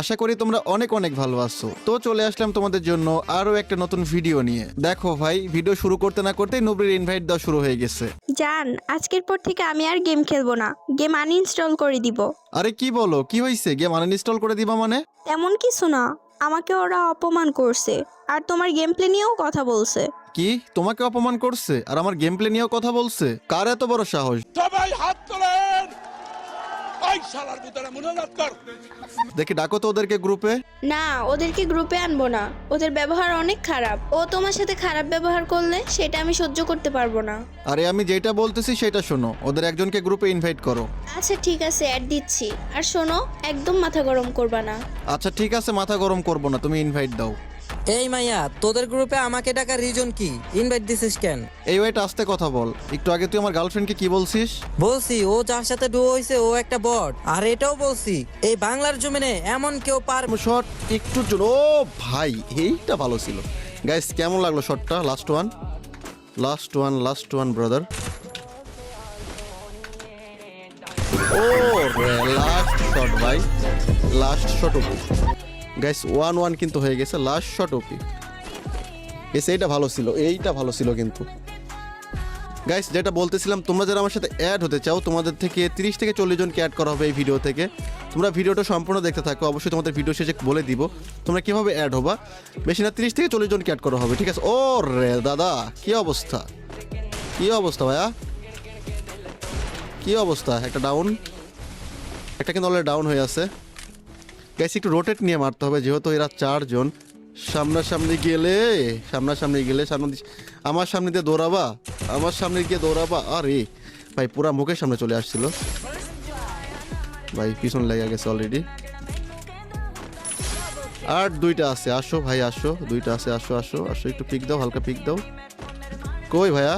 আশা করি তোমরা অনেক অনেক ভালো আছো। তো চলে আসলাম তোমাদের জন্য আরো একটা নতুন ভিডিও নিয়ে। দেখো ভাই, ভিডিও শুরু করতে না করতেই নুবরির ইনভাইট দেওয়া শুরু হয়ে গেছে। জান, আজকের পর থেকে আমি আর গেম খেলবো না, গেম আনইনস্টল করে দিব। আরে কি বলো, কি হয়েছে? গেম আনইনস্টল করে দিবা মানে? তেমন কিছু না, আমাকে ওরা অপমান করছে আর তোমার গেম প্লে নিয়েও কথা বলছে। কি, তোমাকে অপমান করছে আর আমার গেম প্লে নিয়েও কথা বলছে? কার এত বড় সাহস? সবাই হাত তোলেন। ওই শালার ভিতরে মনোনাদ কর। দেখি ডাকো তো ওদেরকে গ্রুপে। না, ওদেরকে গ্রুপে আনবো না, ওদের ব্যবহার অনেক খারাপ। ও তোমার সাথে খারাপ ব্যবহার করলে সেটা আমি সহ্য করতে পারবো না। আরে আমি যেটা বলতেছি সেটা শোনো, ওদের একজনকে গ্রুপে ইনভাইট করো। আচ্ছা ঠিক আছে, অ্যাড দিচ্ছি। আর শোনো, একদম মাথা গরম করবা না। আচ্ছা ঠিক আছে, মাথা গরম করবো না, তুমি ইনভাইট দাও। এই মাইয়া, তোদের গ্রুপে আমাকে ডাকার রিজন কি? ইনভাইট দিছিস কেন? এই ওয়েট, আস্তে কথা বল। একটু আগে তুই আমার গার্লফ্রেন্ডকে কি বলছিস? বলছি ও যার সাথে ডুও হইছে ও একটা বট। আর এটাও বলছি এই বাংলার জমিনে এমন কেউ পার। শট একটু জন্য, ও ভাই এইটা ভালো ছিল। গাইস কেমন লাগলো শটটা? Last one brother. ও লাস্ট শট ভাই, লাস্ট শট ওপি গাইস। 1-1 কিন্তু হয়ে গেছে, লাস্ট শট ওপি গাইস। এইটা ভালো ছিল কিন্তু গাইস। যেটা বলতেছিলাম, তোমরা যারা আমার সাথে অ্যাড হতে চাও, তোমাদের থেকে 30 থেকে 40 জনকে অ্যাড করা হবে এই ভিডিও থেকে। তোমরা ভিডিওটা সম্পূর্ণ দেখতে থাকো, অবশ্যই তোমাদের ভিডিও শেষে বলে দিব তোমরা কিভাবে অ্যাড হবা। বেশি না, 30 থেকে 40 জনকে অ্যাড করা হবে, ঠিক আছে? ও রে দাদা, কি অবস্থা ভাইয়া, কি অবস্থা? একটা ডাউন, একটা কিন্তু অলরেডি ডাউন হয়ে আছে গাইস। একটু রোটেট নিয়ে মারতে হবে, যেহেতু এরা 4 জন। সামনাসামনি গেলে আমার সামনে দিয়ে দৌড়াবা, আমার সামনে গিয়ে দৌড়াবা। আরে ভাই, পুরা মুখের সামনে চলে আসছিল ভাই, পিছন লেগে গেছে অলরেডি। আর 2টা আছে, আসো ভাই আসো, 2টা আছে, আসো একটু পিক দাও, হালকা পিক দাও। কই ভাইয়া?